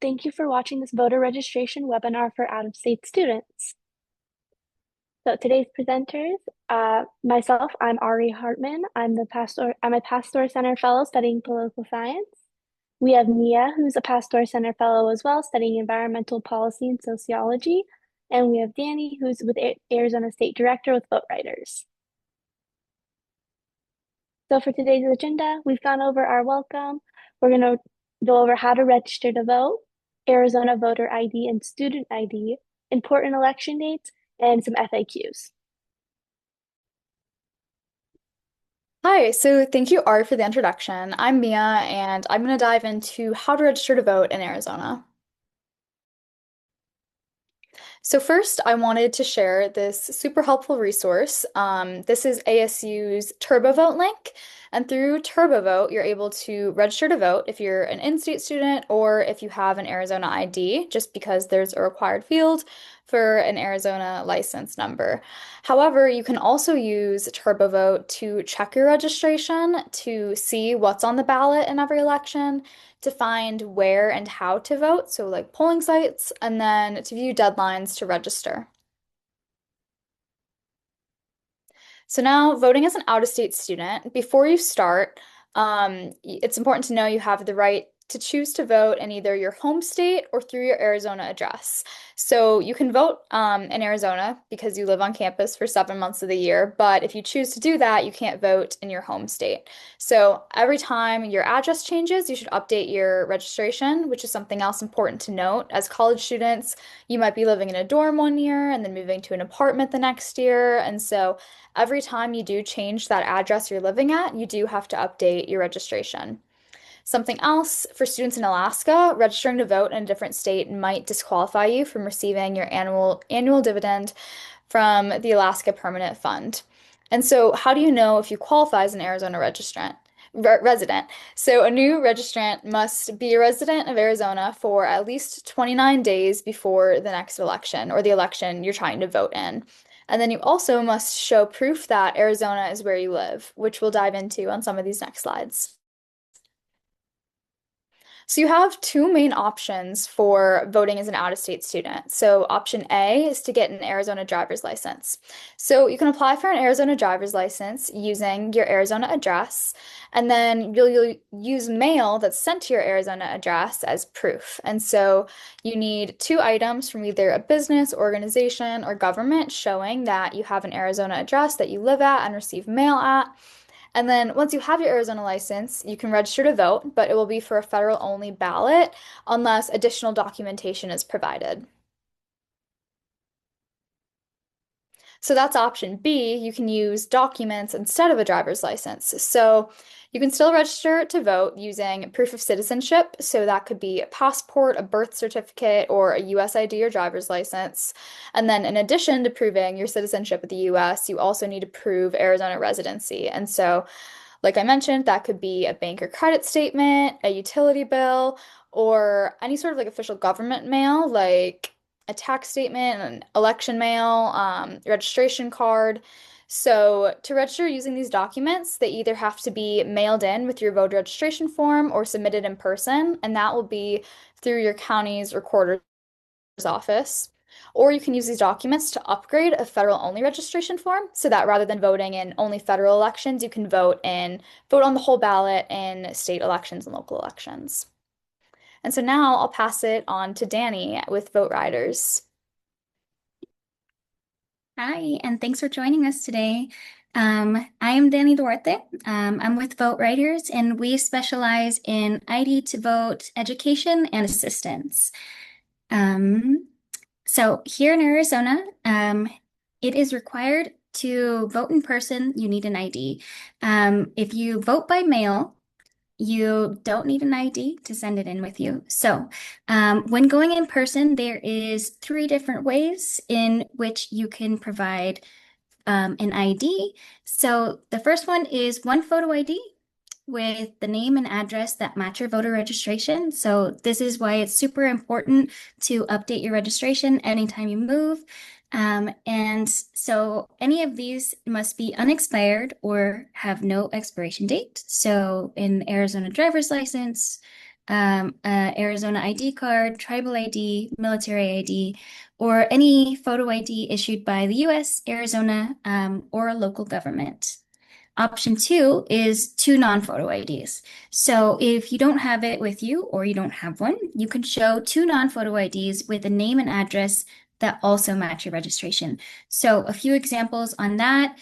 Thank you for watching this voter registration webinar for out-of-state students. So today's presenters, myself, I'm Ari Hartman. I'm a Pasteur Center Fellow studying political science. We have Mia, who's a Pasteur Center Fellow as well, studying environmental policy and sociology. And we have Danny, who's with Arizona State Director with VoteRiders. So for today's agenda, we've gone over our welcome. We're going to go over how to register to vote, Arizona voter ID and student ID, important election dates, and some FAQs. Hi, so thank you, Art, for the introduction. I'm Mia, and I'm going to dive into how to register to vote in Arizona. So first, I wanted to share this super helpful resource. This is ASU's TurboVote link, and through TurboVote, you're able to register to vote if you're an in-state student or if you have an Arizona ID, just because there's a required field for an Arizona license number. However, you can also use TurboVote to check your registration, to see what's on the ballot in every election, to find where and how to vote, so like polling sites, and then to view deadlines to register. So now, voting as an out-of-state student, before you start, it's important to know you have the right to choose to vote in either your home state or through your Arizona address. So you can vote in Arizona because you live on campus for 7 months of the year, but if you choose to do that, you can't vote in your home state. So every time your address changes, you should update your registration, which is something else important to note. As college students, you might be living in a dorm one year and then moving to an apartment the next year, and so every time you do change that address you're living at, you do have to update your registration. Something else for students in Alaska, registering to vote in a different state might disqualify you from receiving your annual dividend from the Alaska Permanent Fund. And so, how do you know if you qualify as an Arizona resident? So, a new registrant must be a resident of Arizona for at least 29 days before the next election or the election you're trying to vote in. And then you also must show proof that Arizona is where you live, which we'll dive into on some of these next slides. So you have two main options for voting as an out-of-state student. So option A is to get an Arizona driver's license. So you can apply for an Arizona driver's license using your Arizona address, and then you'll use mail that's sent to your Arizona address as proof. And so you need two items from either a business, organization, or government showing that you have an Arizona address that you live at and receive mail at. And then once you have your Arizona license, you can register to vote, but it will be for a federal only ballot unless additional documentation is provided. So that's option B. You can use documents instead of a driver's license. So you can still register to vote using proof of citizenship. So that could be a passport, a birth certificate, or a US ID or driver's license. And then in addition to proving your citizenship with the US, you also need to prove Arizona residency. And so, like I mentioned, that could be a bank or credit statement, a utility bill, or any sort of like official government mail, like a tax statement, an election mail, registration card. So to register using these documents, they either have to be mailed in with your voter registration form or submitted in person, and that will be through your county's recorder's office. Or you can use these documents to upgrade a federal only registration form so that rather than voting in only federal elections, you can vote on the whole ballot in state elections and local elections. And so now I'll pass it on to Danny with VoteRiders. Hi, and thanks for joining us today. I am Danny Duarte. I'm with VoteRiders, and we specialize in ID to vote education and assistance. Um, so here in Arizona, it is required to vote in person. You need an ID. If you vote by mail, you don't need an ID to send it in with you. So, when going in person, there is three different ways in which you can provide an ID. So, the first one is one photo ID with the name and address that match your voter registration. So, this is why it's super important to update your registration anytime you move. And so any of these must be unexpired or have no expiration date. So in Arizona driver's license, Arizona ID card, tribal ID, military ID, or any photo ID issued by the US, Arizona, or a local government. Option two is two non-photo IDs. So if you don't have it with you or you don't have one, you can show two non-photo IDs with a name and address that also match your registration. So a few examples on that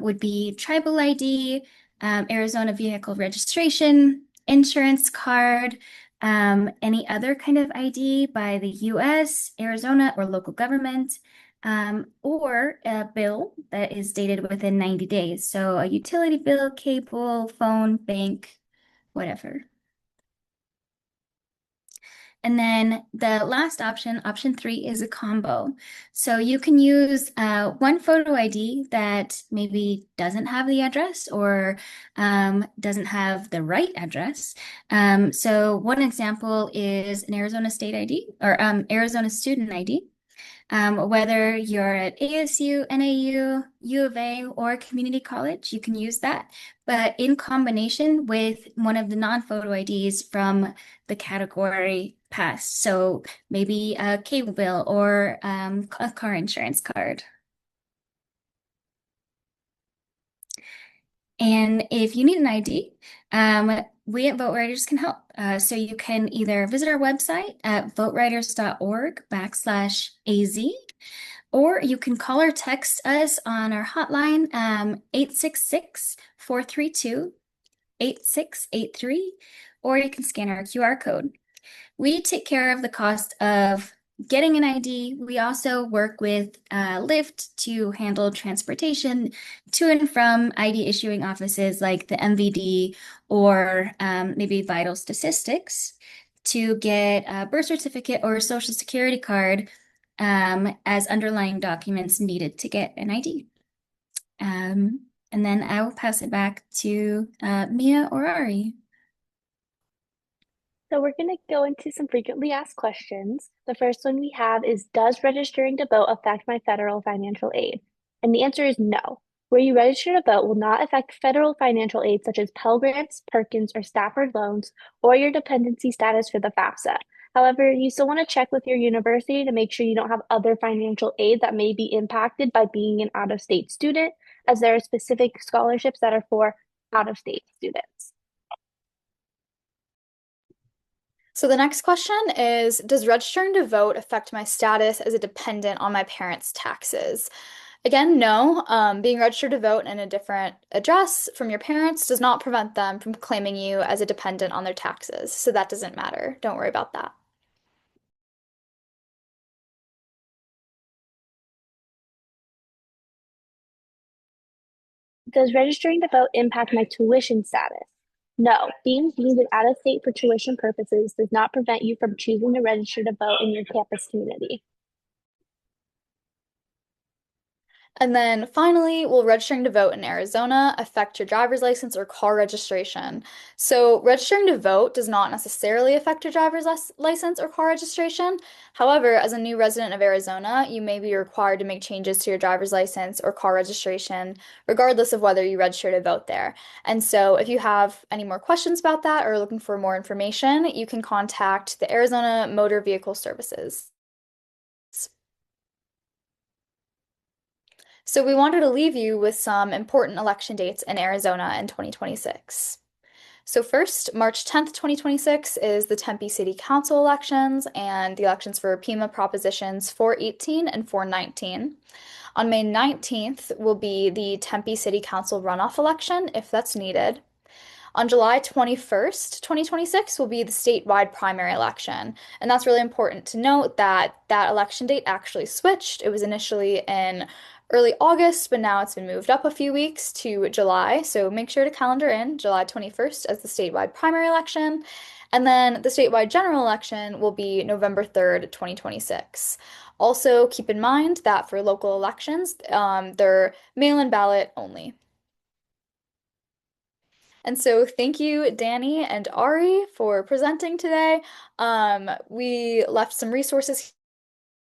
would be tribal ID, Arizona vehicle registration, insurance card, any other kind of ID by the US, Arizona, or local government, or a bill that is dated within 90 days. So a utility bill, cable, phone, bank, whatever. And then the last option, option three, is a combo. So you can use one photo ID that maybe doesn't have the address or doesn't have the right address. So one example is an Arizona state ID or Arizona student ID. Whether you're at ASU, NAU, U of A, or community college, you can use that, but in combination with one of the non-photo IDs from the category past. So maybe a cable bill or a car insurance card. And if you need an ID, we at VoteRiders can help. So you can either visit our website at voteriders.org/AZ, or you can call or text us on our hotline, 866-432-8683, or you can scan our QR code. We take care of the cost of getting an ID. We also work with Lyft to handle transportation to and from ID issuing offices like the MVD or maybe vital statistics to get a birth certificate or a social security card as underlying documents needed to get an ID. And then I will pass it back to Mia or Ari. So we're going to go into some frequently asked questions. The first one we have is, does registering to vote affect my federal financial aid? And the answer is no. Where you register to vote will not affect federal financial aid such as Pell Grants, Perkins, or Stafford loans, or your dependency status for the FAFSA. However, you still want to check with your university to make sure you don't have other financial aid that may be impacted by being an out-of-state student, as there are specific scholarships that are for out-of-state students. So the next question is, does registering to vote affect my status as a dependent on my parents' taxes? Again, no. Being registered to vote in a different address from your parents does not prevent them from claiming you as a dependent on their taxes. So that doesn't matter. Don't worry about that. Does registering to vote impact my tuition status? No, being deemed out of state for tuition purposes does not prevent you from choosing to register to vote in your campus community. And then finally, will registering to vote in Arizona affect your driver's license or car registration? So, registering to vote does not necessarily affect your driver's license or car registration. However, as a new resident of Arizona, you may be required to make changes to your driver's license or car registration, regardless of whether you register to vote there. And so, if you have any more questions about that or are looking for more information, you can contact the Arizona Motor Vehicle Services. So we wanted to leave you with some important election dates in Arizona in 2026. So first, March 10th, 2026 is the Tempe City Council elections and the elections for PEMA Propositions 418 and 419. On May 19th will be the Tempe City Council runoff election, if that's needed. On July 21st, 2026 will be the statewide primary election. And that's really important to note that that election date actually switched. It was initially in early August, but now it's been moved up a few weeks to July. So make sure to calendar in July 21st as the statewide primary election. And then the statewide general election will be November 3rd, 2026. Also, keep in mind that for local elections, they're mail-in ballot only. And so thank you, Danny and Ari, for presenting today. We left some resources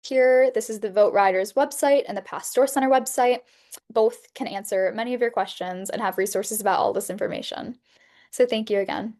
here. This is the VoteRiders website and the Pasteur Center website. Both can answer many of your questions and have resources about all this information. So thank you again.